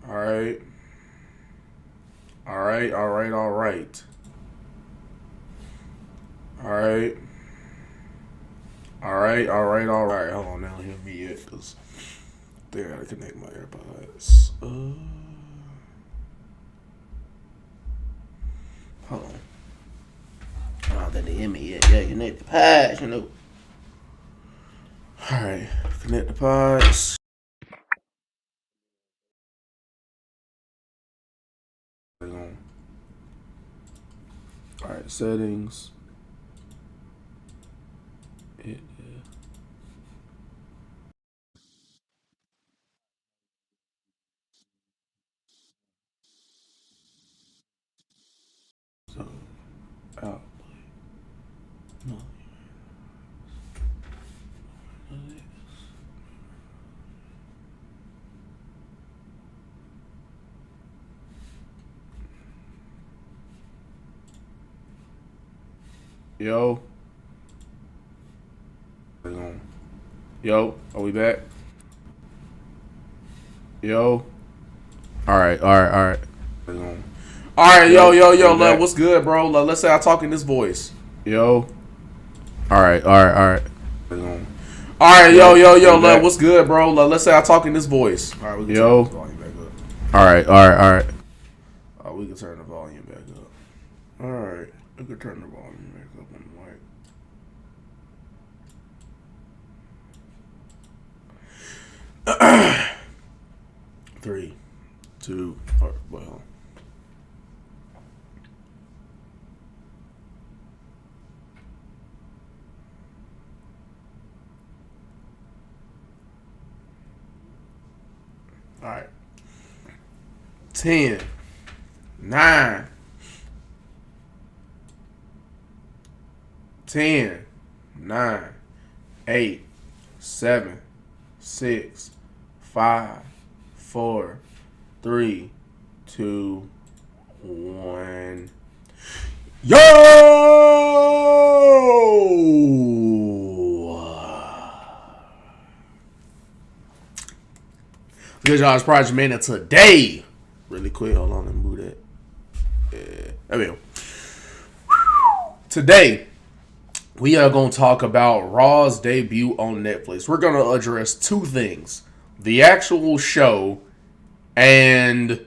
All right. All right. All right. All right. All right. All right. All right. All right. Hold on. Now hear me yet, cause they gotta connect my AirPods. Hold on. Oh, they didn't hear me yet. Yeah, connect the pods. All right. Connect the pods. All right. Settings. It, so out. No. Yo. Yo. Are we back? Yo. All right. All right. All right. All right. Yo. What's good, bro? Let's say I talk in this voice. Yo. All right. All right. All right. All right. Yo. What's good, bro? Let's say I talk in this voice. All right. We can turn the volume back up. All right. All right. All right. Oh, we can turn the volume back up. All right. We can turn the volume back up on the mic. 3, 2, well. All right. 10, 9, 10, 9, 8, 7, 6, 5, 4, 3, 2, 1. Yo! Good y'all, it's Project Man, and today, really quick, hold on, let me move that. Yeah, there we go. Today, we are going to talk about Raw's debut on Netflix. We're going to address two things: the actual show and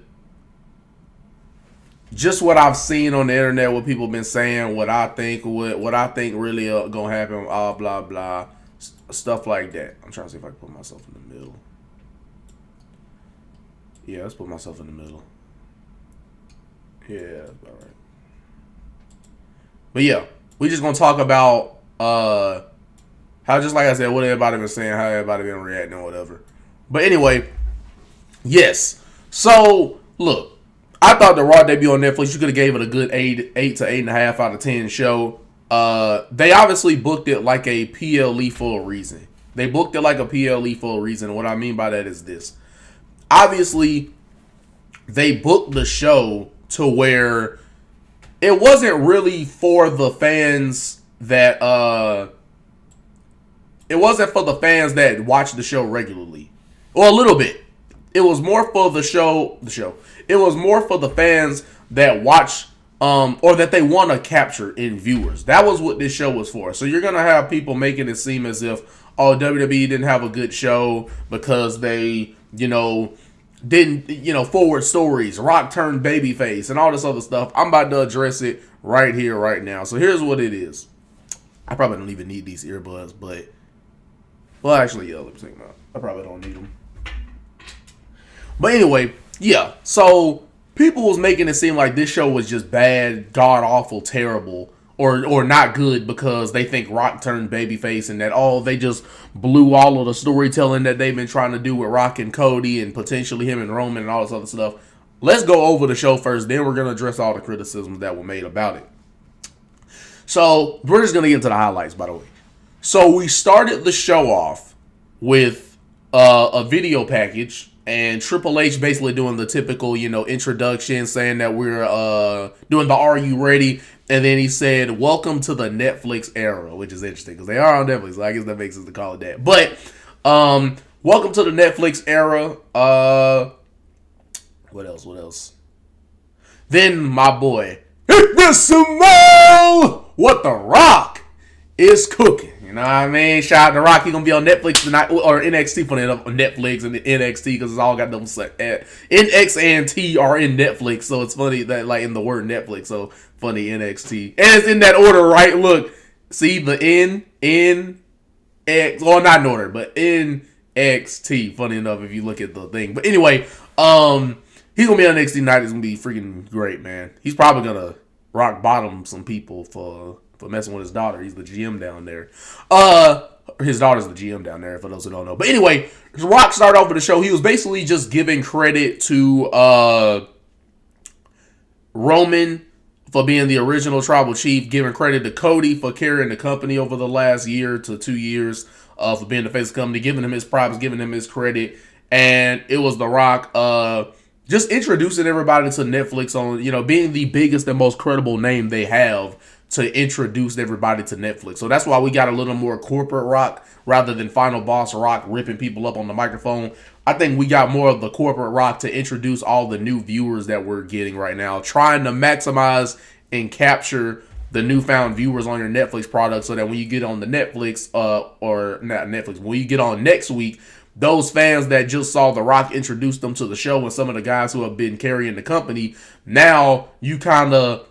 just what I've seen on the internet, what people have been saying, what I think really going to happen, blah, blah, stuff like that. I'm trying to see if I can put myself in the middle. Yeah, let's put myself in the middle. Yeah, that's about right. But yeah, we just gonna talk about how, just like I said, what everybody been saying, how everybody been reacting or whatever. But anyway, yes. So look, I thought the Raw debut on Netflix, you could have gave it a good 8 to 8.5 out of 10 show. They obviously booked it like a PLE for a reason. They booked it like a PLE for a reason. And what I mean by that is this. Obviously, they booked the show to where it wasn't really for the fans that it wasn't for the fans that watch the show regularly. Or a little bit. It was more for the show. It was more for the fans that watch or that they want to capture in viewers. That was what this show was for. So you're going to have people making it seem as if, oh, WWE didn't have a good show because they, didn't, forward stories, Rock turned babyface, and all this other stuff. I'm about to address it right here, right now. So here's what it is. I probably don't even need these earbuds, but, well, actually, yeah, let me take them out. I probably don't need them. But anyway, yeah, so people was making it seem like this show was just bad, god-awful, terrible, or not good because they think Rock turned babyface and that, they just blew all of the storytelling that they've been trying to do with Rock and Cody and potentially him and Roman and all this other stuff. Let's go over the show first, then we're going to address all the criticisms that were made about it. So, we're just going to get into the highlights, by the way. So, we started the show off with a video package, and Triple H basically doing the typical, introduction, saying that we're doing the Are You Ready? And then he said, welcome to the Netflix era, which is interesting because they are on Netflix. So I guess that makes sense to call it that. But welcome to the Netflix era. What else? What else? Then my boy, hit this some more! What the Rock is cooking. You know what I mean? Shout out to Rock. He gonna be on Netflix tonight, or NXT, funny enough, on Netflix and NXT, because it's all got them NX and T are in Netflix, so it's funny that like in the word Netflix, so funny NXT, and it's in that order, right? Look, see the X, well, not in order, but NXT. Funny enough, if you look at the thing, but anyway, he's gonna be on NXT tonight. It's gonna be freaking great, man. He's probably gonna rock bottom some people for messing with his daughter. He's the GM down there. His daughter's the GM down there, for those who don't know. But anyway, Rock started off with the show. He was basically just giving credit to Roman for being the original tribal chief, giving credit to Cody for carrying the company over the last year to 2 years, for being the face of the company, giving him his props, giving him his credit. And it was The Rock just introducing everybody to Netflix on, being the biggest and most credible name they have to introduce everybody to Netflix. So that's why we got a little more corporate Rock rather than Final Boss Rock ripping people up on the microphone. I think we got more of the corporate Rock to introduce all the new viewers that we're getting right now, trying to maximize and capture the newfound viewers on your Netflix product, so that when you get on the Netflix, or not Netflix, when you get on next week, those fans that just saw The Rock introduce them to the show and some of the guys who have been carrying the company, now you kind of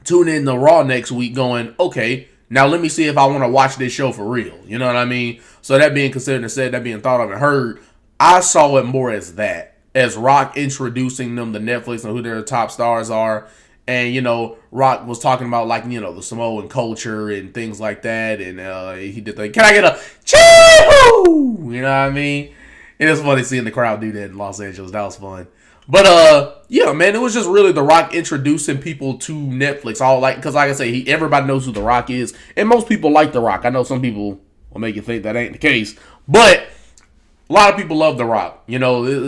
tune in to Raw next week going, okay, now let me see if I want to watch this show for real. You know what I mean? So that being considered and said, that being thought of and heard, I saw it more as that. As Rock introducing them to Netflix and who their top stars are. And, Rock was talking about, like, the Samoan culture and things like that. And he did the, can I get a choo? You know what I mean? It was funny seeing the crowd do that in Los Angeles. That was fun. But, yeah, man, it was just really The Rock introducing people to Netflix. Because like I say, everybody knows who The Rock is. And most people like The Rock. I know some people will make you think that ain't the case. But a lot of people love The Rock.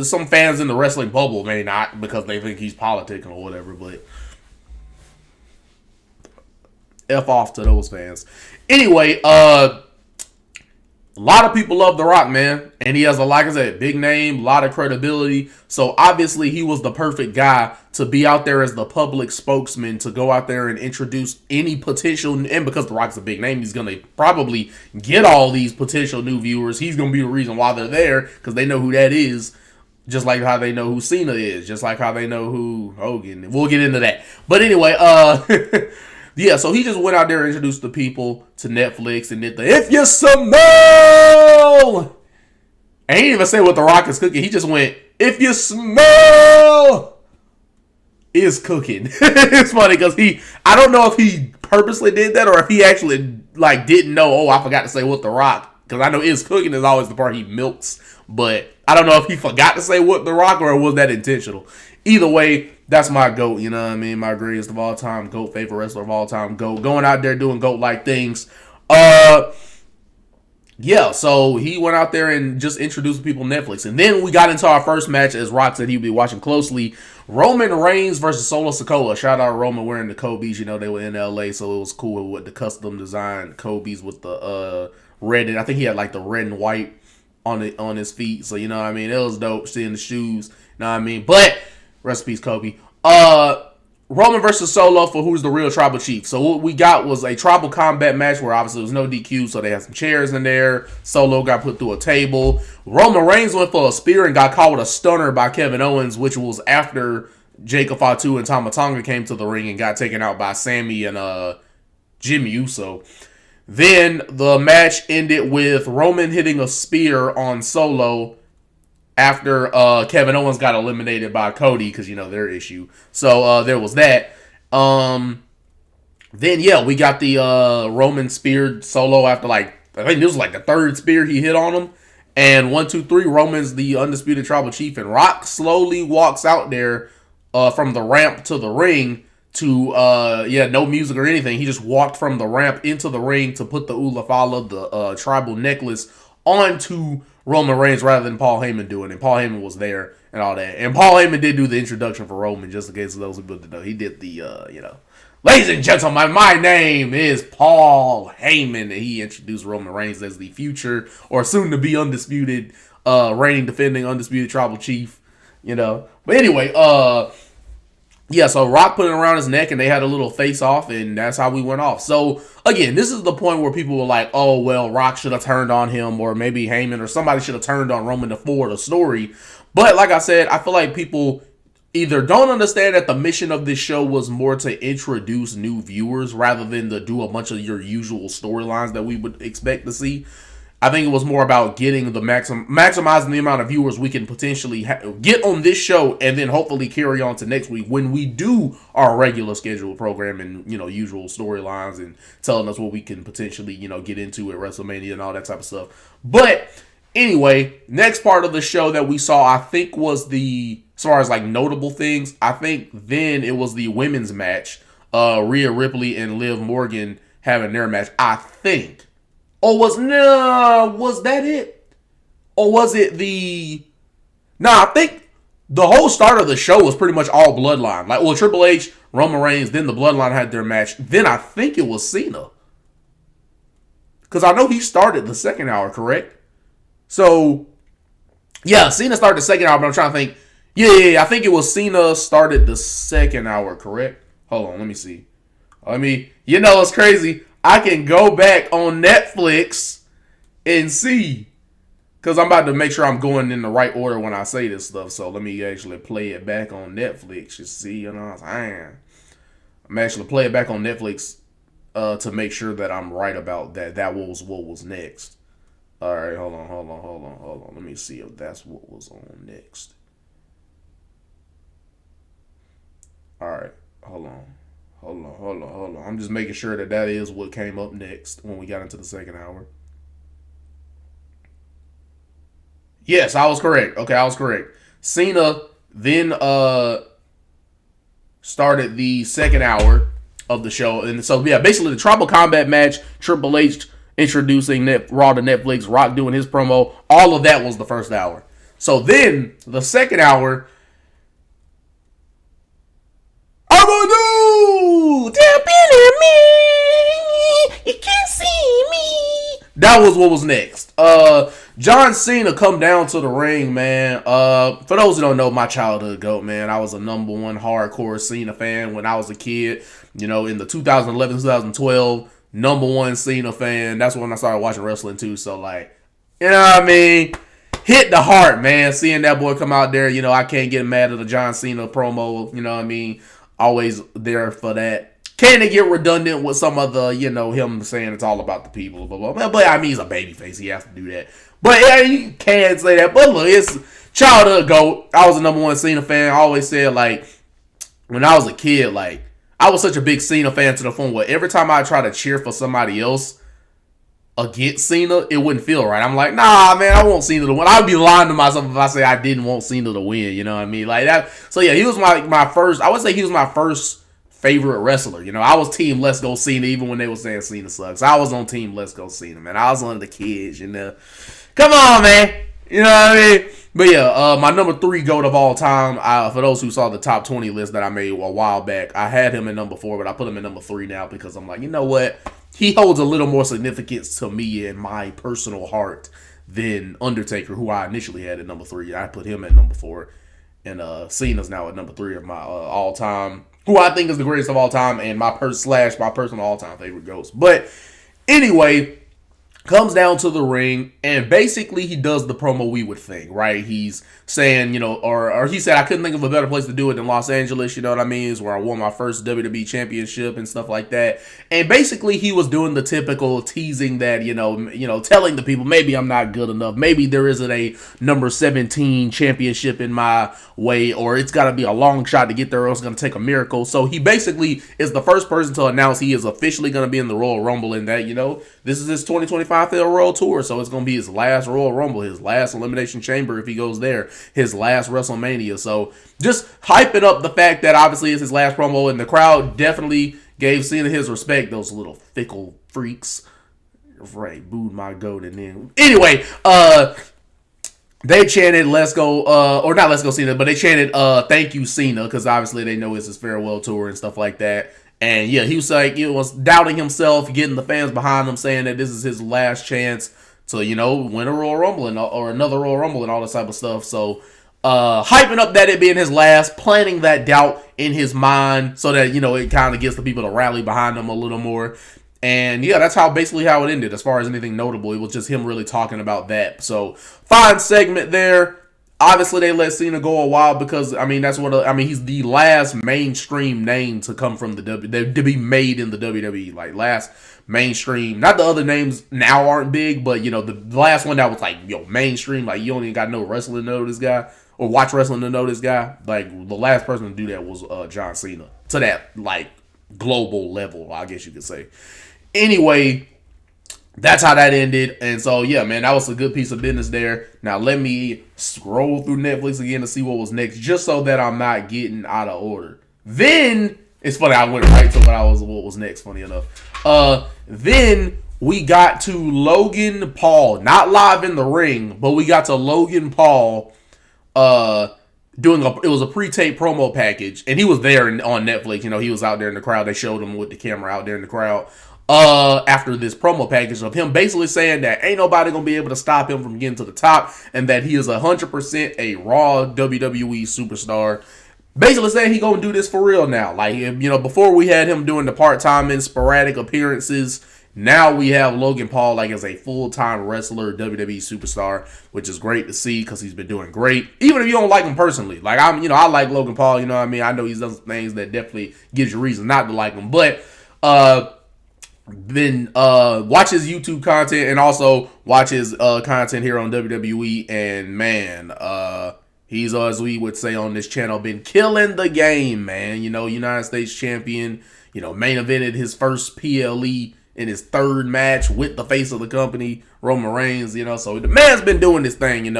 Some fans in the wrestling bubble may not, because they think he's politicking or whatever. But F off to those fans. Anyway, a lot of people love The Rock, man. And he has like I said, big name, a lot of credibility. So obviously he was the perfect guy to be out there as the public spokesman, to go out there and introduce any potential. And because The Rock's a big name, he's going to probably get all these potential new viewers. He's going to be the reason why they're there, because they know who that is. Just like how they know who Cena is. Just like how they know who Hogan. We'll get into that. But anyway, yeah, so he just went out there and introduced the people to Netflix and did the If You Smell. And he didn't even say what The Rock is cooking. He just went, if you smell is cooking. It's funny because I don't know if he purposely did that or if he actually didn't know, I forgot to say what The Rock, because I know is cooking is always the part he milks. But I don't know if he forgot to say what The Rock or was that intentional. Either way, that's my GOAT, you know what I mean? My greatest of all time, GOAT, favorite wrestler of all time, GOAT. Going out there doing GOAT-like things. Yeah, so he went out there and just introduced people to Netflix. And then we got into our first match, as Rock said he'd be watching closely. Roman Reigns versus Solo Sikoa. Shout out to Roman wearing the Kobe's. They were in LA, so it was cool with the custom designed Kobe's with the red. And I think he had the red and white on his feet. So, you know what I mean? It was dope seeing the shoes. You know what I mean? But rest in peace, Kobe. Roman versus Solo for who's the real tribal chief. So what we got was a tribal combat match where obviously there was no DQ, so they had some chairs in there. Solo got put through a table. Roman Reigns went for a spear and got caught with a stunner by Kevin Owens, which was after Jacob Fatu and Tama Tonga came to the ring and got taken out by Sammy and Jimmy Uso. Then the match ended with Roman hitting a spear on Solo after Kevin Owens got eliminated by Cody, because, their issue. So there was that. Then, yeah, we got the Roman speared Solo after, I think this was the third spear he hit on him. And 1, 2, 3, Roman's the undisputed tribal chief. And Rock slowly walks out there from the ramp to the ring to, no music or anything. He just walked from the ramp into the ring to put the Ulafala, the tribal necklace, onto Roman Reigns rather than Paul Heyman doing it. Paul Heyman was there and all that. And Paul Heyman did do the introduction for Roman, just in case of those who didn't know. He did the, ladies and gentlemen, my name is Paul Heyman. And he introduced Roman Reigns as the future or soon to be undisputed, reigning, defending, undisputed tribal chief. But anyway, yeah, so Rock put it around his neck and they had a little face off, and that's how we went off. So, again, this is the point where people were like, oh, well, Rock should have turned on him, or maybe Heyman or somebody should have turned on Roman to forward the story. But, like I said, I feel like people either don't understand that the mission of this show was more to introduce new viewers rather than to do a bunch of your usual storylines that we would expect to see. I think it was more about getting the maximizing the amount of viewers we can potentially get on this show, and then hopefully carry on to next week when we do our regular scheduled program and usual storylines and telling us what we can potentially get into at WrestleMania and all that type of stuff. But anyway, next part of the show that we saw, I think, was as far as like notable things. I think then it was the women's match, Rhea Ripley and Liv Morgan having their match. I think. Or was that it? Or was it I think the whole start of the show was pretty much all Bloodline. Like, well, Triple H, Roman Reigns, then the Bloodline had their match. Then I think it was Cena. Because I know he started the second hour, correct? So, yeah, Cena started the second hour, but I'm trying to think. Yeah, I think it was Cena started the second hour, correct? Hold on, let me see. It's crazy. I can go back on Netflix and see. Because I'm about to make sure I'm going in the right order when I say this stuff. So let me actually play it back on Netflix. You see, what I'm saying? I'm actually play it back on Netflix to make sure that I'm right about that. That was what was next. All right, hold on. Let me see if that's what was on next. All right, hold on. I'm just making sure that is what came up next when we got into the second hour. Yes, I was correct. Okay, I was correct. Cena then started the second hour of the show. And so, yeah, basically the Tribal Combat match, Triple H introducing Raw to Netflix, Rock doing his promo, all of that was the first hour. So then, the second hour, I'm gonna do tap in me. You can't see me. That was what was next. John Cena come down to the ring, man. For those who don't know, my childhood GOAT, man. I was a number one hardcore Cena fan when I was a kid. In the 2011, 2012, number one Cena fan. That's when I started watching wrestling too. So like, what I mean? Hit the heart, man. Seeing that boy come out there, I can't get mad at the John Cena promo. You know what I mean? Always there for that. Can it get redundant with some of the, him saying it's all about the people, blah, blah, blah. But I mean, he's a babyface. He has to do that. But yeah, you can say that. But look, it's childhood GOAT. I was a number one Cena fan. I always said, like, when I was a kid, like, I was such a big Cena fan to the point where every time I try to cheer for somebody else against Cena, it wouldn't feel right. I'm like, nah, man, I want Cena to win. I'd be lying to myself if I say I didn't want Cena to win. You know what I mean? Like that. So yeah, he was my first. I would say he was my first favorite wrestler. I was team Let's Go Cena even when they were saying Cena sucks. I was on team Let's Go Cena, man. I was one of the kids. Come on, man. You know what I mean? But yeah, my number 3 GOAT of all time, for those who saw the top 20 list that I made a while back, I had him in number 4, but I put him in number 3 now because I'm like, you know what? He holds a little more significance to me in my personal heart than Undertaker, who I initially had at number 3. I put him at number 4. And Cena's now at number 3 of my all-time, who I think is the greatest of all time, and my personal all-time favorite GOATs. But anyway, comes down to the ring, and basically he does the promo we would think, right? He's saying, or he said, I couldn't think of a better place to do it than Los Angeles, you know what I mean? Is where I won my first WWE championship and stuff like that. And basically he was doing the typical teasing that, telling the people, maybe I'm not good enough. Maybe there isn't a number 17 championship in my way, or it's got to be a long shot to get there, or it's going to take a miracle. So he basically is the first person to announce he is officially going to be in the Royal Rumble, and that, this is his 2025 Fatal Royal Tour, so it's going to be his last Royal Rumble, his last Elimination Chamber if he goes there, his last WrestleMania. So just hyping up the fact that obviously it's his last promo, and the crowd definitely gave Cena his respect. Those little fickle freaks, right? Booed my GOAT, and then anyway, they chanted "Let's go," or not "Let's go Cena," but they chanted "Thank you Cena," because obviously they know it's his farewell tour and stuff like that. And yeah, he was like, was doubting himself, getting the fans behind him, saying that this is his last chance to, win a Royal Rumble or another Royal Rumble and all this type of stuff. So hyping up that it being his last, planting that doubt in his mind so that, it kind of gets the people to rally behind him a little more. And yeah, that's basically how it ended. As far as anything notable, it was just him really talking about that. So fine segment there. Obviously, they let Cena go a while because he's the last mainstream name to come from to be made in the WWE. Like last mainstream, not the other names now aren't big, but the last one that was like mainstream. Like you only got no wrestling to know this guy or watch wrestling to know this guy. Like the last person to do that was John Cena to that like global level, I guess you could say. Anyway, that's how that ended. And so, yeah, man, that was a good piece of business there. Now, let me scroll through Netflix again to see what was next, just so that I'm not getting out of order. Then, it's funny, I went right to what was next, funny enough. Then we got to Logan Paul, not live in the ring, but we got to Logan Paul it was a pre-tape promo package, and he was there on Netflix. He was out there in the crowd. They showed him with the camera out there in the crowd. After this promo package of him basically saying that ain't nobody gonna be able to stop him from getting to the top, and that he is 100% a raw WWE superstar. Basically saying he gonna do this for real now. Like, before we had him doing the part-time and sporadic appearances, now we have Logan Paul like as a full-time wrestler, WWE superstar, which is great to see because he's been doing great. Even if you don't like him personally, like I like Logan Paul. I know he's done some things that definitely gives you reason not to like him, but then watch his YouTube content and also watch his content here on WWE, and man, he's, as we would say on this channel, been killing the game, man. United States champion, main evented his first PLE in his third match with the face of the company, Roman Reigns, so the man's been doing this thing,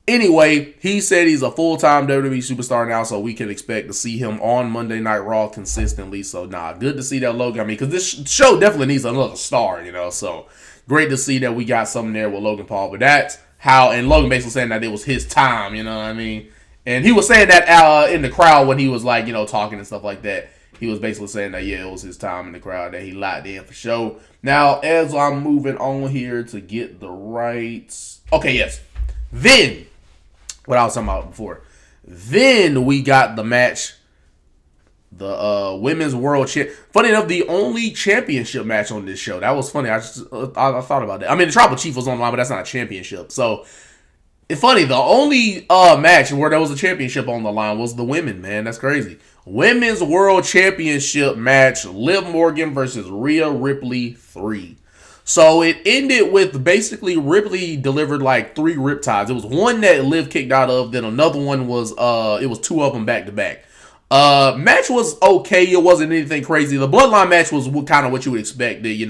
Anyway, he said he's a full-time WWE superstar now, so we can expect to see him on Monday Night Raw consistently. So, good to see that Logan. Because this show definitely needs another star, so great to see that we got something there with Logan Paul. But that's how, and Logan basically saying that it was his time, And he was saying that in the crowd when he was like, talking and stuff like that. He was basically saying that, yeah, it was his time in the crowd, that he locked in for show. Now, as I'm moving on here to get the rights. Okay, yes. Then, what I was talking about before. Then we got the match. The Women's World Champ. Funny enough, the only championship match on this show. That was funny. I thought about that. The Tribal Chief was on the line, but that's not a championship. So, it's funny. The only match where there was a championship on the line was the women, man. That's crazy. Women's World Championship match. Liv Morgan versus Rhea Ripley 3. So it ended with basically Ripley delivered like 3 riptides. It was one that Liv kicked out of. Then another one was it was 2 of them back to back. Match was okay. It wasn't anything crazy. The Bloodline match was kind of what you would expect. It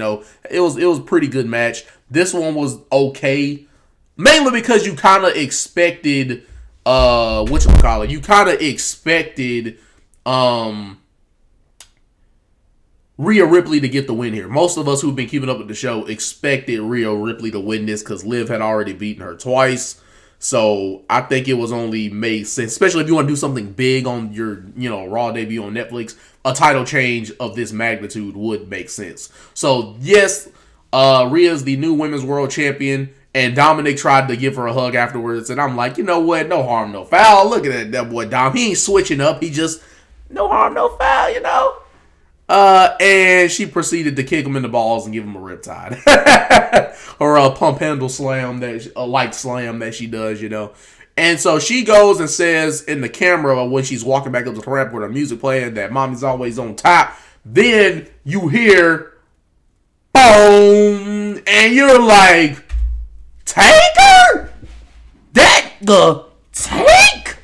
was a pretty good match. This one was okay, mainly because you kind of expected you kind of expected Rhea Ripley to get the win here. Most of us who've been keeping up with the show expected Rhea Ripley to win this because Liv had already beaten her twice. So I think it was only made sense, especially if you want to do something big on your, Raw debut on Netflix. A title change of this magnitude would make sense. So yes, Rhea's the new Women's World Champion, and Dominic tried to give her a hug afterwards, and I'm like, you know what? No harm, no foul. Look at that boy Dom. He ain't switching up. He just no harm, no foul. And she proceeded to kick him in the balls and give him a riptide. Or a pump handle slam, a light slam that she does, And so she goes and says in the camera when she's walking back up to the ramp with her music playing that mommy's always on top. Then you hear boom, and you're like, Taker? That the Take?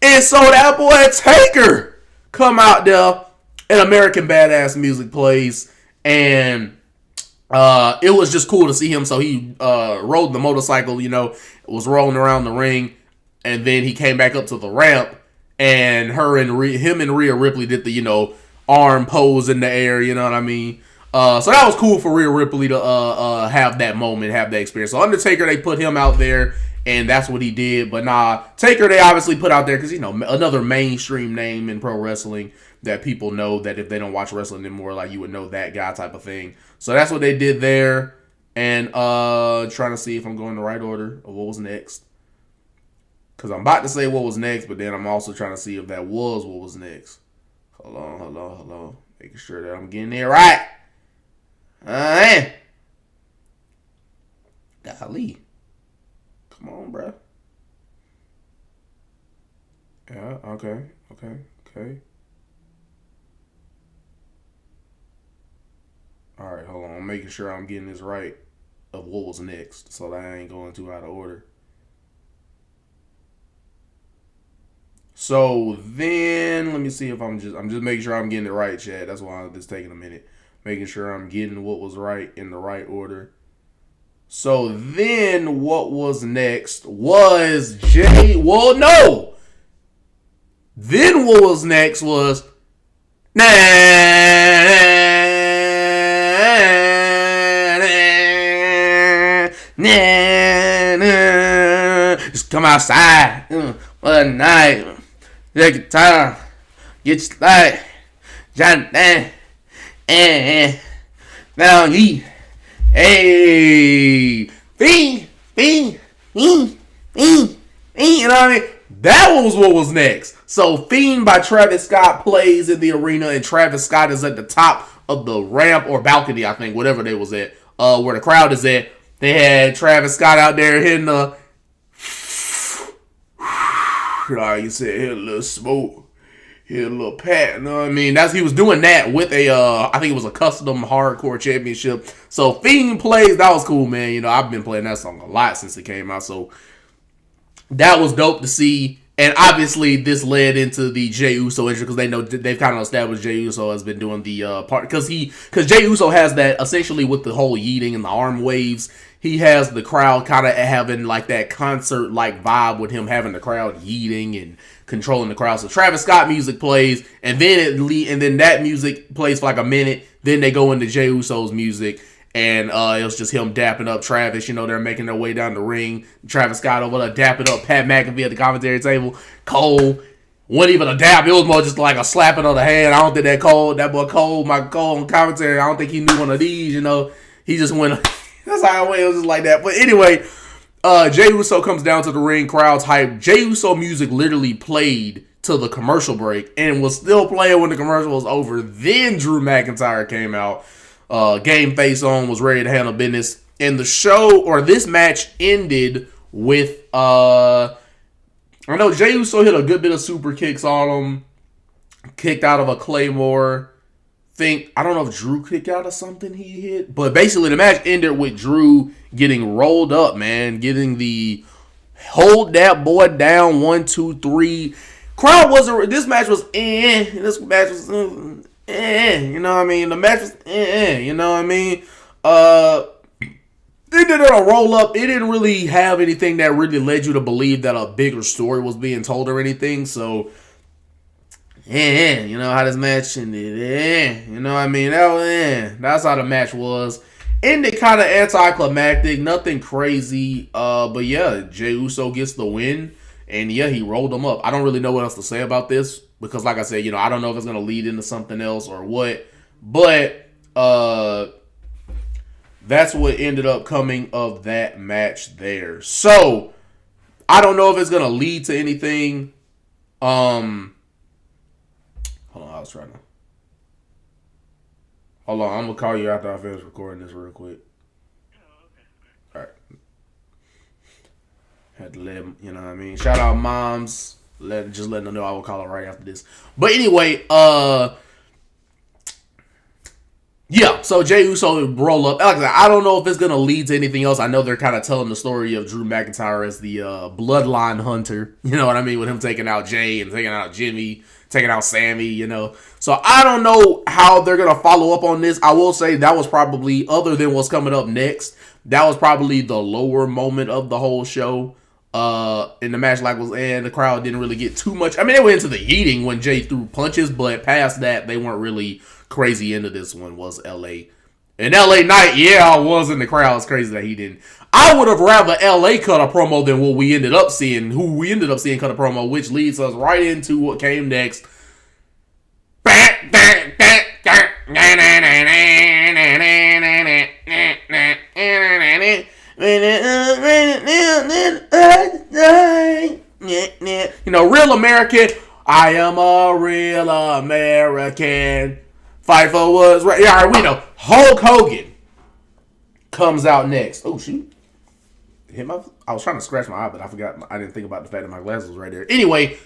And so that boy Taker come out there, and American Badass music plays, and it was just cool to see him. So he rode the motorcycle, was rolling around the ring, and then he came back up to the ramp, and him and Rhea Ripley did the arm pose in the air, you know what I mean? So that was cool for Rhea Ripley to have that moment, have that experience. So Undertaker, they put him out there, and that's what he did. But Taker they obviously put out there because another mainstream name in pro wrestling that people know that if they don't watch wrestling anymore, like you would know that guy type of thing. So that's what they did there. And trying to see if I'm going in the right order of what was next. Because I'm about to say what was next, but then I'm also trying to see if that was what was next. Hold on. Making sure that I'm getting it right. Golly. Come on, bro. Yeah, okay. Alright, hold on. I'm making sure I'm getting this right of what was next so that I ain't going too out of order. So then, let me see if I'm just making sure I'm getting it right, Chad. That's why it's taking a minute. Making sure I'm getting what was right in the right order. So then what was next was well, no. Then what was next was just come outside one night. Take your time. Get your slide. Jonathan. And now he. Hey. Fiend. You know what I mean? That was what was next. So Fiend by Travis Scott plays in the arena, and Travis Scott is at the top of the ramp or balcony, I think, whatever they was at, where the crowd is at. They had Travis Scott out there hitting the like you said, hit a little smoke, hit a little pat, you know what I mean? He was doing that with a, I think it was a custom hardcore championship. So Fiend plays, that was cool, man. You know, I've been playing that song a lot since it came out, so that was dope to see. And obviously, this led into the Jey Uso intro because they know they've kind of established Jey Uso has been doing the part because Jey Uso has that essentially with the whole yeeting and the arm waves. He has the crowd kind of having like that concert like vibe with him having the crowd yeeting and controlling the crowd. So Travis Scott music plays, and then that music plays for like a minute. Then they go into Jey Uso's music. And it was just him dapping up Travis. You know, they're making their way down the ring. Travis Scott over there dapping up Pat McAfee at the commentary table. Cole wasn't even a dap. It was more just like a slapping of the hand. I don't think that boy Cole on commentary, I don't think he knew one of these, you know. He just went, that's how it went. It was just like that. But anyway, Jey Uso comes down to the ring. Crowd's hype. Jey Uso music literally played to the commercial break and was still playing when the commercial was over. Then Drew McIntyre came out. Game face on, was ready to handle business. And the show, or this match, ended with, I know Jey Uso hit a good bit of super kicks on him. Kicked out of a Claymore. I don't know if Drew kicked out of something he hit. But basically the match ended with Drew getting rolled up, man. Getting the hold that boy down, 1, 2, 3. Crowd wasn't, this match was This match was you know what I mean? The match was you know what I mean? It did a roll up. It didn't really have anything that really led you to believe that a bigger story was being told or anything. So, you know how this match ended. You know what I mean? That's how the match was. Ended kind of anticlimactic, nothing crazy. But yeah, Jey Uso gets the win. And yeah, he rolled him up. I don't really know what else to say about this because, like I said, you know, I don't know if it's going to lead into something else or what. But that's what ended up coming of that match there. So I don't know if it's going to lead to anything. Hold on, I'm going to call you after I finish recording this real quick. All right. Had to let him, you know what I mean? Shout out moms. Just letting them know I will call her right after this. But anyway, yeah, so Jey Uso roll up. Like I said, I don't know if it's going to lead to anything else. I know they're kind of telling the story of Drew McIntyre as the bloodline hunter. You know what I mean? With him taking out Jay and taking out Jimmy, taking out Sammy, you know. So I don't know how they're going to follow up on this. I will say that was probably, other than what's coming up next, that was probably the lower moment of the whole show. In the match, and the crowd didn't really get too much. I mean, they went into the yeeting when Jay threw punches, but past that, they weren't really crazy into this one. Was LA. And LA Knight, yeah, I was in the crowd. It's crazy that he didn't. I would have rather LA cut a promo than what we ended up seeing, who we ended up seeing cut a promo, which leads us right into what came next. American. I am a real American. Fight for what's right. Yeah, all right, we know. Hulk Hogan comes out next. Oh, shoot. I was trying to scratch my eye, but I forgot. I didn't think about the fact that my glasses was right there. Anyway,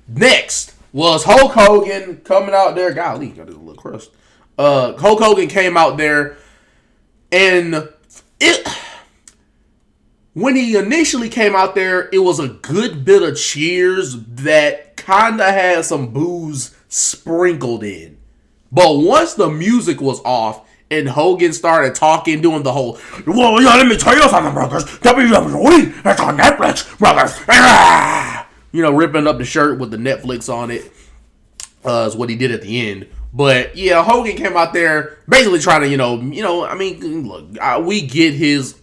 next was Hulk Hogan coming out there. Golly, got a little crust. Hulk Hogan came out there, and when he initially came out there, it was a good bit of cheers that kind of had some boos sprinkled in. But once the music was off and Hogan started talking, doing the whole, well, yeah, let me tell you something, brothers. WWE, it's on Netflix, brothers. You know, ripping up the shirt with the Netflix on it is what he did at the end. But yeah, Hogan came out there basically trying to, I mean, look, we get his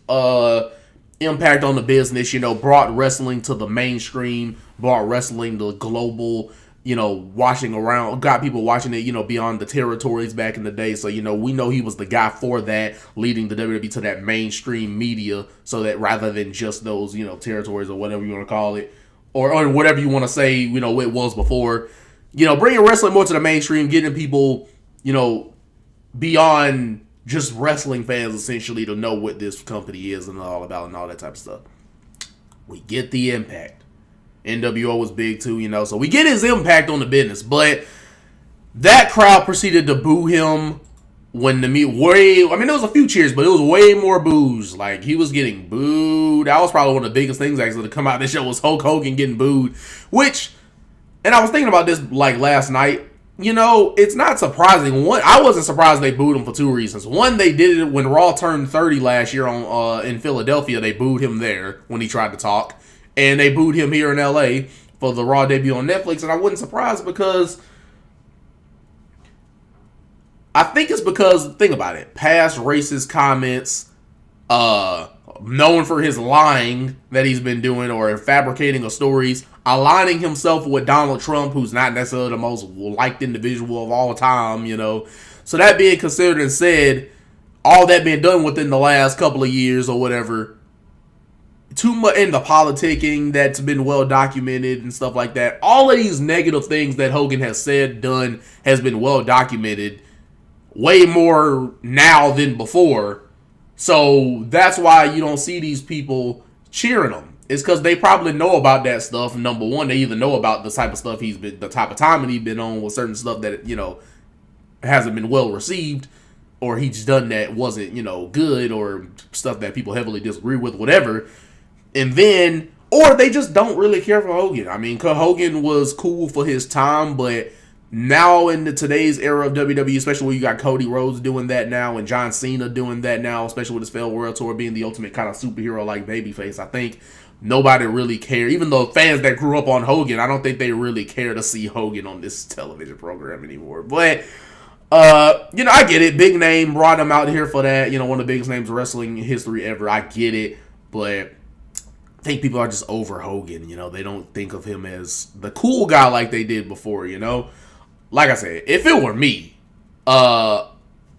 impact on the business, brought wrestling to the mainstream, brought wrestling to global, watching around, got people watching it, beyond the territories back in the day. So, we know he was the guy for that, leading the WWE to that mainstream media, so that rather than just those, territories or whatever you want to call it, or whatever you want to say, it was before, bringing wrestling more to the mainstream, getting people, beyond just wrestling fans essentially to know what this company is and all about and all that type of stuff. We get the impact. NWO was big too, so we get his impact on the business. But that crowd proceeded to boo him when there was a few cheers, but it was way more boos. Like, he was getting booed. That was probably one of the biggest things actually to come out of this show was Hulk Hogan getting booed. And I was thinking about this like last night. It's not surprising. One, I wasn't surprised they booed him for two reasons. One, they did it when Raw turned 30 last year in Philadelphia. They booed him there when he tried to talk. And they booed him here in LA for the Raw debut on Netflix. And I wasn't surprised because think about it, past racist comments, known for his lying that he's been doing or fabricating of stories, aligning himself with Donald Trump, who's not necessarily the most liked individual of all time, So that being considered and said, all that being done within the last couple of years or whatever, too much in the politicking that's been well documented and stuff like that. All of these negative things that Hogan has said, done, has been well documented, way more now than before. So that's why you don't see these people cheering him. It's because they probably know about that stuff. Number one, they either know about the type of stuff the type of time that he's been on with certain stuff that, hasn't been well received, or he's done that wasn't, good, or stuff that people heavily disagree with, whatever. And then, or they just don't really care for Hogan. I mean, Hogan was cool for his time, but now in today's era of WWE, especially when you got Cody Rhodes doing that now and John Cena doing that now, especially with his failed world tour being the ultimate kind of superhero like babyface, I think nobody really care. Even though fans that grew up on Hogan, I don't think they really care to see Hogan on this television program anymore. But, I get it. Big name, brought him out here for that. One of the biggest names in wrestling history ever. I get it. But I think people are just over Hogan. They don't think of him as the cool guy like they did before, Like I said, if it were me, I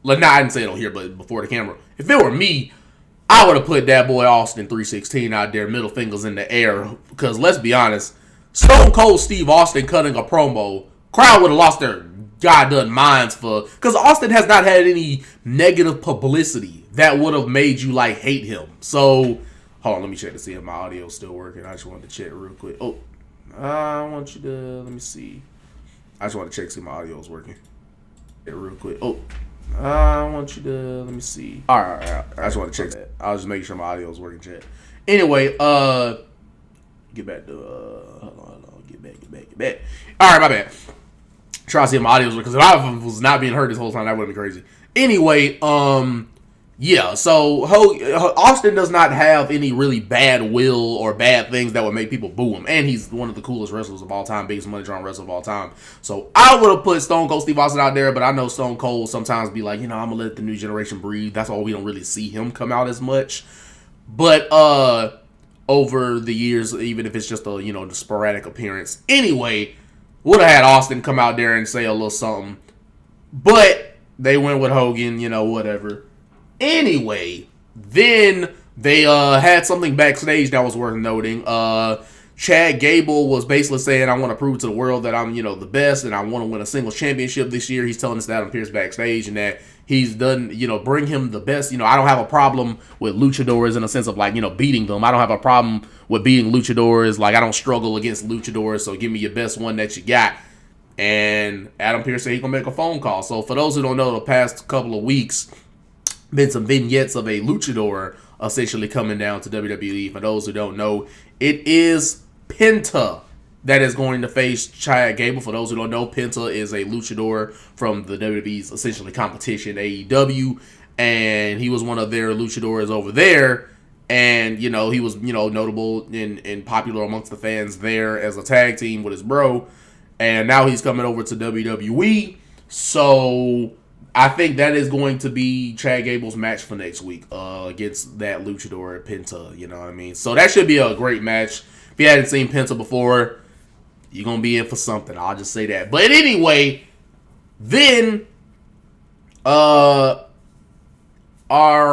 didn't say it on here, but before the camera, if it were me, I would have put that boy Austin 316 out there, middle fingers in the air, because let's be honest, Stone Cold Steve Austin cutting a promo, crowd would have lost their goddamn minds because Austin has not had any negative publicity that would have made you hate him. So, hold on, let me check to see if my audio is still working. I just wanted to check real quick. Oh, I want you to, let me see. I just want to check see my audio is working. Real quick. Oh, I want you to, let me see. All right. I just want to check that. I was just making sure my audio is working, chat. Anyway, get back to, hold on, get back. All right, my bad. Try to see if my audio is working, because if I was not being heard this whole time, that would have been crazy. Anyway, yeah, so Austin does not have any really bad will or bad things that would make people boo him. And he's one of the coolest wrestlers of all time, biggest money drawing wrestler of all time. So I would have put Stone Cold Steve Austin out there, but I know Stone Cold sometimes be like, I'm going to let the new generation breathe. That's why we don't really see him come out as much. But over the years, even if it's just a, the sporadic appearance. Anyway, would have had Austin come out there and say a little something. But they went with Hogan, whatever. Anyway, then they had something backstage that was worth noting. Chad Gable was basically saying, I want to prove to the world that I'm, the best and I want to win a singles championship this year. He's telling us that Adam Pearce backstage and that he's done, bring him the best. I don't have a problem with luchadors in a sense of like, beating them. I don't have a problem with beating luchadors. Like, I don't struggle against luchadors, so give me your best one that you got. And Adam Pearce said he's going to make a phone call. So for those who don't know, the past couple of weeks, been some vignettes of a luchador essentially coming down to WWE. For those who don't know, it is Penta that is going to face Chad Gable. For those who don't know, Penta is a luchador from the WWE's essentially competition, AEW, and he was one of their luchadors over there. And, he was, notable and popular amongst the fans there as a tag team with his bro. And now he's coming over to WWE. So I think that is going to be Chad Gable's match for next week against that luchador at Penta. You know what I mean? So that should be a great match. If you hadn't seen Penta before, you're going to be in for something. I'll just say that. But anyway, then our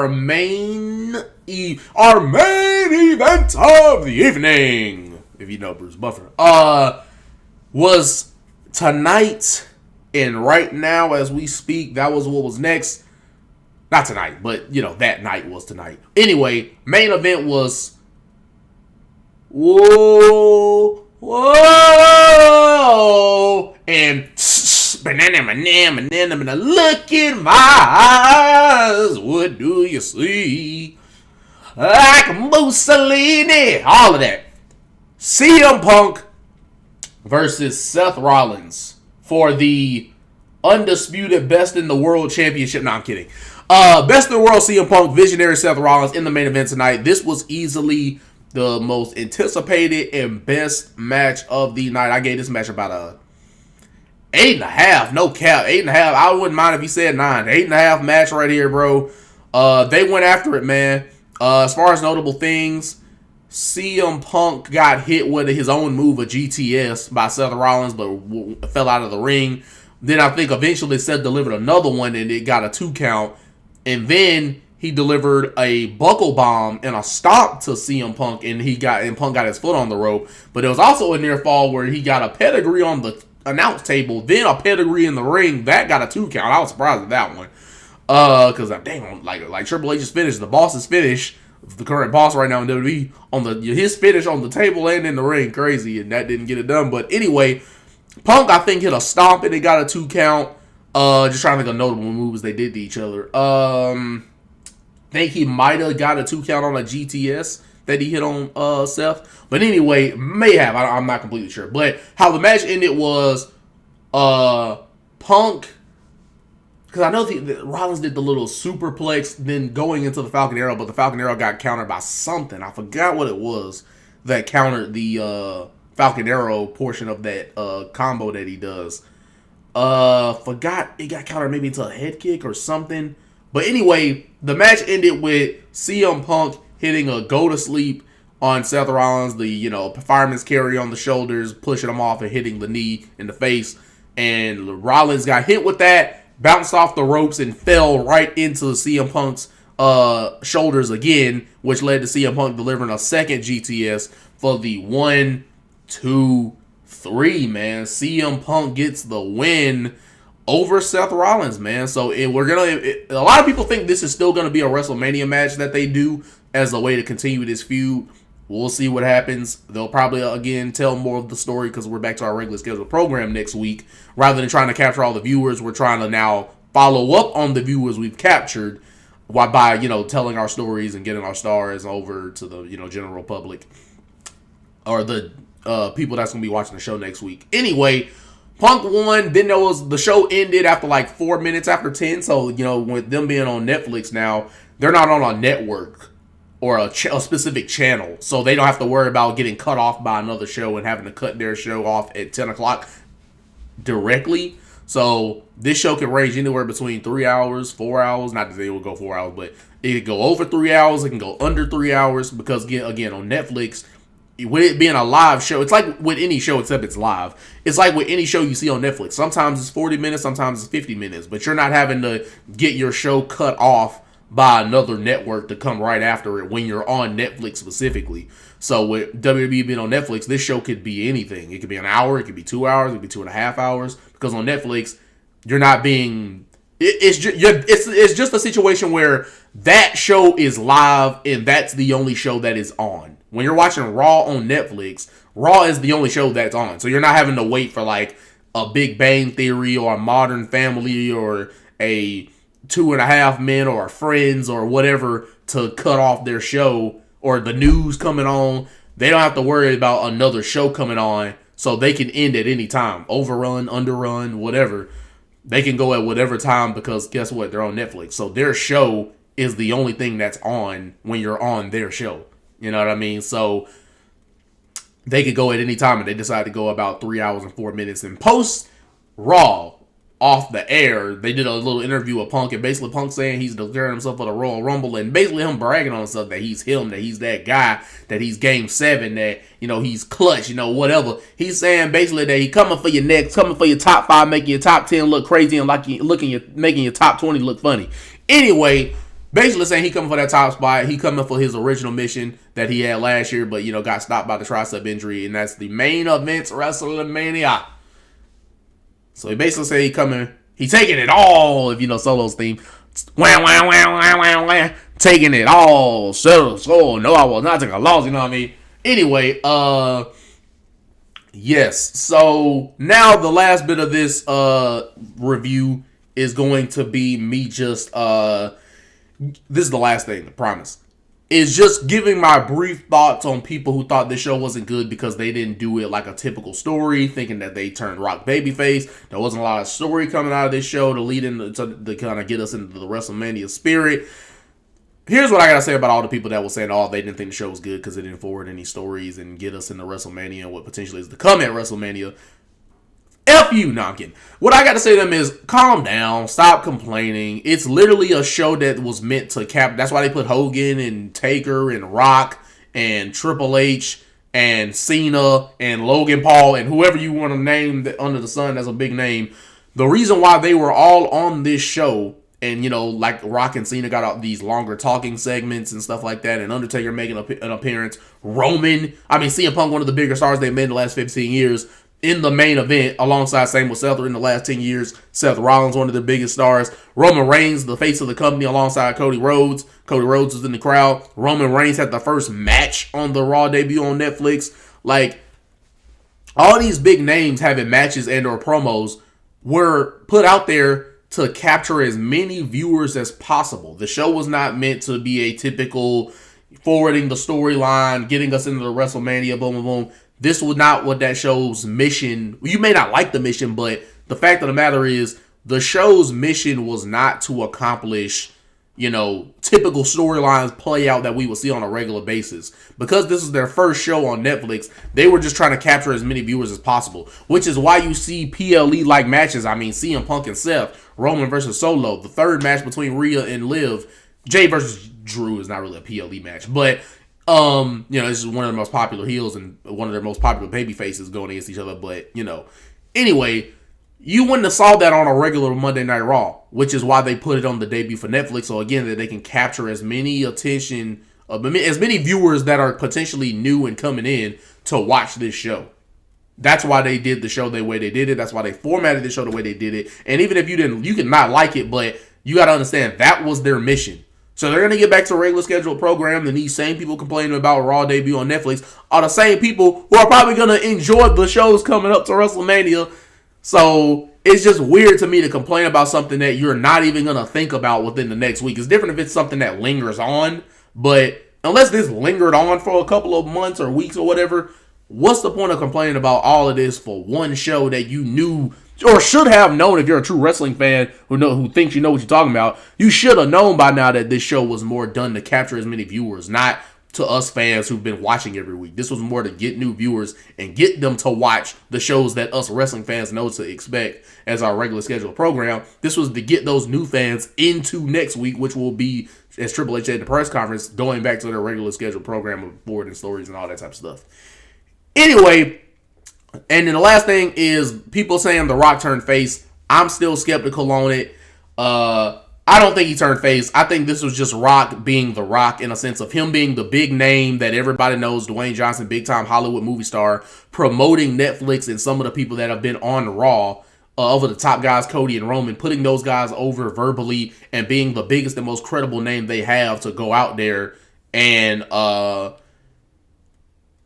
main event of the evening, if you know Bruce Buffer, was tonight, and right now as we speak, that was what was next. Not tonight, but that night was tonight. Anyway, main event was whoa and banana, look in my eyes, what do you see? Like Mussolini, all of that. CM Punk versus Seth Rollins for the undisputed best in the world championship. No, I'm kidding. Best in the world CM Punk, visionary Seth Rollins in the main event tonight. This was easily the most anticipated and best match of the night. I gave this match about a 8.5. No cap, 8.5. I wouldn't mind if you said 9. 8.5 match right here, bro. They went after it, man. As far as notable things, CM Punk got hit with his own move, a GTS, by Seth Rollins, but fell out of the ring. Then I think eventually Seth delivered another one, and it got a 2 count. And then he delivered a buckle bomb and a stomp to CM Punk, and Punk got his foot on the rope. But there was also a near fall where he got a pedigree on the announce table, then a pedigree in the ring. That got a 2 count. I was surprised at that one. Because dang, like Triple H's finish, the boss's finish, the current boss right now in WWE, on his finish on the table and in the ring, crazy, and that didn't get it done. But anyway, Punk I think hit a stomp and it got a 2 count. Just trying to think of notable moves they did to each other. Think he might have got a 2 count on a GTS that he hit on Seth. But anyway, may have. I'm not completely sure. But how the match ended was Punk, because I know Rollins did the little superplex, then going into the Falcon Arrow, but the Falcon Arrow got countered by something. I forgot what it was that countered the Falcon Arrow portion of that combo that he does. Forgot it got countered maybe into a head kick or something. But anyway, the match ended with CM Punk hitting a go to sleep on Seth Rollins, the fireman's carry on the shoulders, pushing him off and hitting the knee in the face. And Rollins got hit with that, bounced off the ropes and fell right into CM Punk's shoulders again, which led to CM Punk delivering a second GTS for the 1, 2, 3, man. CM Punk gets the win over Seth Rollins, man. So a lot of people think this is still gonna be a WrestleMania match that they do as a way to continue this feud. We'll see what happens. They'll probably, again, tell more of the story because we're back to our regular scheduled program next week. Rather than trying to capture all the viewers, we're trying to now follow up on the viewers we've captured by telling our stories and getting our stars over to the, general public or the people that's going to be watching the show next week. Anyway, Punk won. Then the show ended after like 4 minutes after 10. So, with them being on Netflix now, they're not on a network or a specific channel, so they don't have to worry about getting cut off by another show and having to cut their show off at 10 o'clock directly. So this show can range anywhere between 3 hours, 4 hours. Not that they will go 4 hours, but it can go over 3 hours. It can go under 3 hours because, again, on Netflix, with it being a live show, it's like with any show except it's live. It's like with any show you see on Netflix. Sometimes it's 40 minutes, sometimes it's 50 minutes, but you're not having to get your show cut off by another network to come right after it when you're on Netflix specifically. So with WWE being on Netflix, this show could be anything. It could be an hour, it could be 2 hours, it could be 2.5 hours. Because on Netflix, you're not being. It's just a situation where that show is live and that's the only show that is on. When you're watching Raw on Netflix, Raw is the only show that's on. So you're not having to wait for like a Big Bang Theory or a Modern Family or a 2.5 Men or Friends or whatever to cut off their show, or the news coming on. They don't have to worry about another show coming on, so they can end at any time. Overrun, underrun, whatever. They can go at whatever time because guess what? They're on Netflix. So their show is the only thing that's on when you're on their show. You know what I mean? So they could go at any time, and they decide to go about 3 hours and 4 minutes. And post Raw, off the air, they did a little interview with Punk, and basically Punk saying he's declaring himself for the Royal Rumble, and basically him bragging on himself that he's him, that he's that guy, that he's Game 7, that, you know, he's clutch, you know, whatever. He's saying basically that he coming for your next, coming for your top 5, making your top 10 look crazy, and like making your top 20 look funny. Anyway, basically saying he coming for that top spot. He coming for his original mission that he had last year, but, you know, got stopped by the tricep injury, and that's the main event WrestleMania. So he basically said he taking it all, if you know Solo's theme. Wham, wham, wham, wham, wham, wham. Taking it all. So, no, I will not take a loss, you know what I mean? Anyway, yes. So now the last bit of this review is going to be me just this is the last thing, I promise. Is just giving my brief thoughts on people who thought this show wasn't good because they didn't do it like a typical story, thinking that they turned Rock babyface. There wasn't a lot of story coming out of this show to lead into to kind of get us into the WrestleMania spirit. Here's what I gotta say about all the people that were saying, oh, they didn't think the show was good because it didn't forward any stories and get us into WrestleMania and what potentially is to come at WrestleMania. F you, no, I'm kidding. What I got to say to them is, calm down, stop complaining. It's literally a show that was meant to cap. That's why they put Hogan and Taker and Rock and Triple H and Cena and Logan Paul and whoever you want to name under the sun that's a big name. The reason why they were all on this show, and, you know, like Rock and Cena got out these longer talking segments and stuff like that, and Undertaker making an appearance, CM Punk, one of the bigger stars they've made in the last 15 years, in the main event, alongside same with Seth in the last 10 years. Seth Rollins, one of the biggest stars. Roman Reigns, the face of the company, alongside Cody Rhodes. Cody Rhodes was in the crowd. Roman Reigns had the first match on the Raw debut on Netflix. Like, all these big names having matches and or promos were put out there to capture as many viewers as possible. The show was not meant to be a typical forwarding the storyline, getting us into the WrestleMania, boom, boom, boom. This was not what that show's mission. You may not like the mission, but the fact of the matter is the show's mission was not to accomplish, you know, typical storylines play out that we would see on a regular basis. Because this is their first show on Netflix, they were just trying to capture as many viewers as possible, which is why you see PLE-like matches. I mean, CM Punk and Seth, Roman versus Solo, the third match between Rhea and Liv. Jay versus Drew is not really a PLE match, but you know, this is one of the most popular heels and one of their most popular baby faces going against each other. But, you know, anyway, you wouldn't have saw that on a regular Monday Night Raw, which is why they put it on the debut for Netflix. So again, that they can capture as many attention, as many viewers that are potentially new and coming in to watch this show. That's why they did the show the way they did it. That's why they formatted the show the way they did it. And even if you didn't, you can not like it, but you got to understand that was their mission. So they're going to get back to a regular scheduled program, and these same people complaining about Raw debut on Netflix are the same people who are probably going to enjoy the shows coming up to WrestleMania. So it's just weird to me to complain about something that you're not even going to think about within the next week. It's different if it's something that lingers on, but unless this lingered on for a couple of months or weeks or whatever, what's the point of complaining about all of this for one show that you knew or should have known? If you're a true wrestling fan who thinks you know what you're talking about, you should have known by now that this show was more done to capture as many viewers, not to us fans who've been watching every week. This was more to get new viewers and get them to watch the shows that us wrestling fans know to expect as our regular scheduled program. This was to get those new fans into next week, which will be, as Triple H said at the press conference, going back to their regular scheduled program of forwarding stories and all that type of stuff. Anyway, and then the last thing is people saying The Rock turned face. I'm still skeptical on it. I don't think he turned face. I think this was just Rock being The Rock in a sense of him being the big name that everybody knows, Dwayne Johnson, big time Hollywood movie star, promoting Netflix and some of the people that have been on Raw over the top guys, Cody and Roman, putting those guys over verbally and being the biggest and most credible name they have to go out there and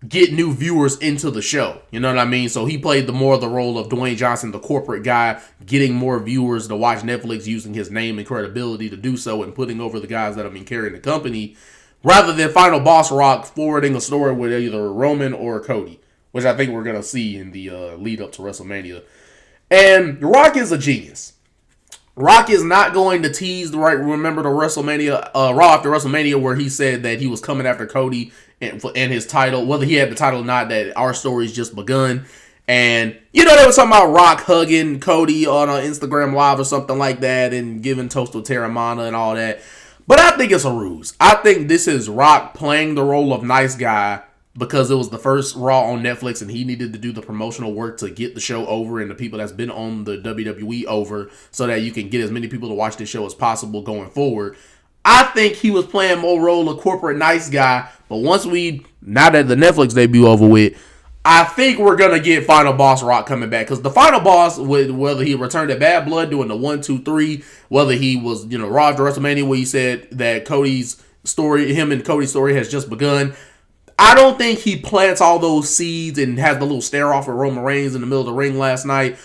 get new viewers into the show. You know what I mean? So he played the role of Dwayne Johnson, the corporate guy, getting more viewers to watch Netflix using his name and credibility to do so and putting over the guys that have been carrying the company, rather than Final Boss Rock forwarding a story with either Roman or Cody, which I think we're going to see in the lead up to WrestleMania. And Rock is a genius. Rock is not going to tease the right. Remember the WrestleMania, Raw after WrestleMania, where he said that he was coming after Cody and his title, whether he had the title or not, that our story's just begun. And, you know, they were talking about Rock hugging Cody on an Instagram Live or something like that and giving toast to Terramana and all that. But I think it's a ruse. I think this is Rock playing the role of nice guy because it was the first Raw on Netflix and he needed to do the promotional work to get the show over and the people that's been on the WWE over so that you can get as many people to watch this show as possible going forward. I think he was playing more role of corporate nice guy, but now that the Netflix debut over with, I think we're going to get Final Boss Rock coming back because the Final Boss, whether he returned to Bad Blood doing the 1, 2, 3, whether he was, Raw after WrestleMania where he said that him and Cody's story has just begun, I don't think he plants all those seeds and has the little stare off with Roman Reigns in the middle of the ring last night.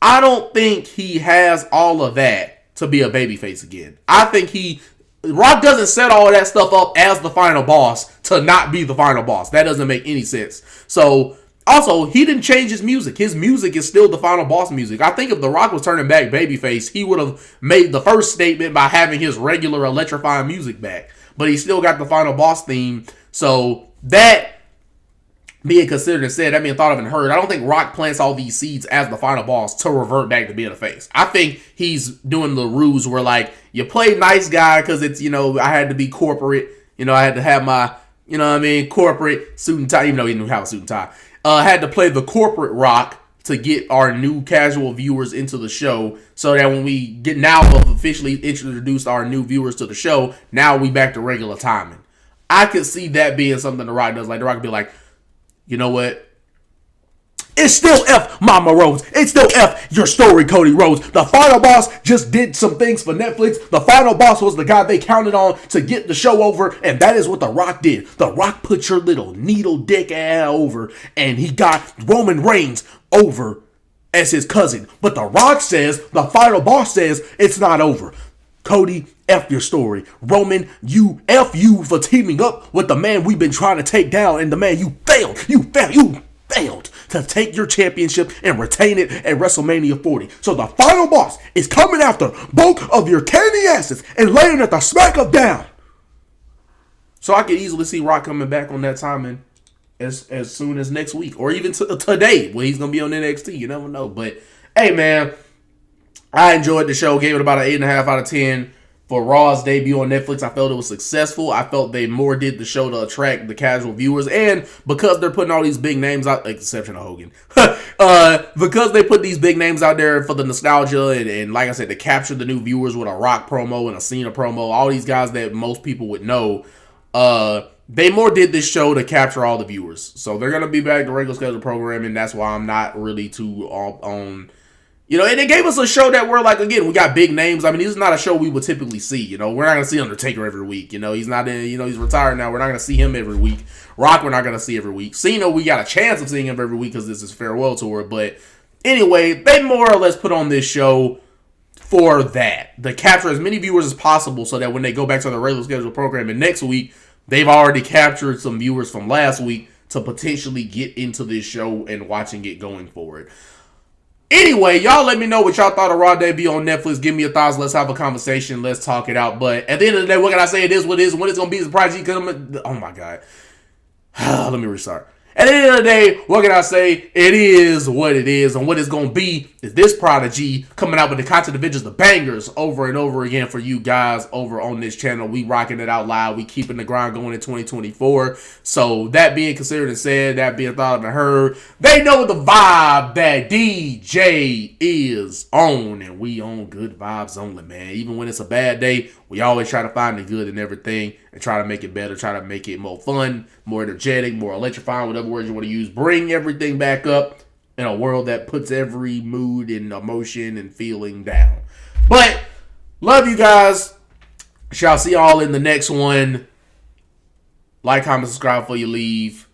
I don't think he has all of that to be a babyface again. I think Rock doesn't set all of that stuff up as the final boss to not be the final boss. That doesn't make any sense. So, also, he didn't change his music. His music is still the final boss music. I think if The Rock was turning back babyface, he would have made the first statement by having his regular electrifying music back. But he still got the final boss theme. So, that being considered and said, that being thought of and heard, I don't think Rock plants all these seeds as the final boss to revert back to being a face. I think he's doing the ruse where, like, you play nice guy because it's, I had to be corporate. I had to have my, corporate suit and tie, even though he didn't have a suit and tie. Had to play the corporate Rock to get our new casual viewers into the show so that when we have officially introduced our new viewers to the show, now we back to regular timing. I could see that being something The Rock does. Like, The Rock could be like, you know what? It's still F Mama Rose. It's still F your story, Cody Rhodes. The final boss just did some things for Netflix. The final boss was the guy they counted on to get the show over, and that is what The Rock did. The Rock put your little needle dick ass over, and he got Roman Reigns over as his cousin. But The Rock says, the final boss says, it's not over. Cody, F your story. Roman, F you for teaming up with the man we've been trying to take down and the man you failed to take your championship and retain it at WrestleMania 40. So the final boss is coming after both of your candy asses and laying at the smack of down. So I could easily see Rock coming back on that timing as soon as next week or even today when he's going to be on NXT. You never know. But, hey, man, I enjoyed the show. Gave it about an 8.5 out of 10. For Raw's debut on Netflix, I felt it was successful. I felt they more did the show to attract the casual viewers. And because they're putting all these big names out, exception of Hogan, because they put these big names out there for the nostalgia and like I said, to capture the new viewers with a Rock promo and a Cena promo, all these guys that most people would know, they more did this show to capture all the viewers. So they're going to be back to regular scheduled programming. That's why I'm not really too on... and it gave us a show that we're like, again, we got big names. I mean, this is not a show we would typically see. We're not going to see Undertaker every week. He's not in, he's retired now. We're not going to see him every week. Rock, we're not going to see every week. Cena, we got a chance of seeing him every week because this is farewell tour. But anyway, they more or less put on this show for that. To capture as many viewers as possible so that when they go back to the regular scheduled programming next week, they've already captured some viewers from last week to potentially get into this show and watching it going forward. Anyway, y'all let me know what y'all thought of Raw debut on Netflix. Give me your thoughts. Let's have a conversation. Let's talk it out. But at the end of the day, what can I say? It is what it is. When it's going to be, surprise you. Oh, my God. Let me restart. At the end of the day, what can I say? It is what it is. And what it's going to be is this prodigy coming out with the content of videos, the bangers over and over again for you guys over on this channel. We rocking it out loud. We keeping the grind going in 2024. So that being considered and said, that being thought of and heard, they know the vibe that DJ is on, and we on good vibes only, man. Even when it's a bad day, we always try to find the good in everything and try to make it better, try to make it more fun, more energetic, more electrifying, whatever words you want to use. Bring everything back up in a world that puts every mood and emotion and feeling down. But love you guys. Shall see y'all in the next one. Like, comment, subscribe before you leave.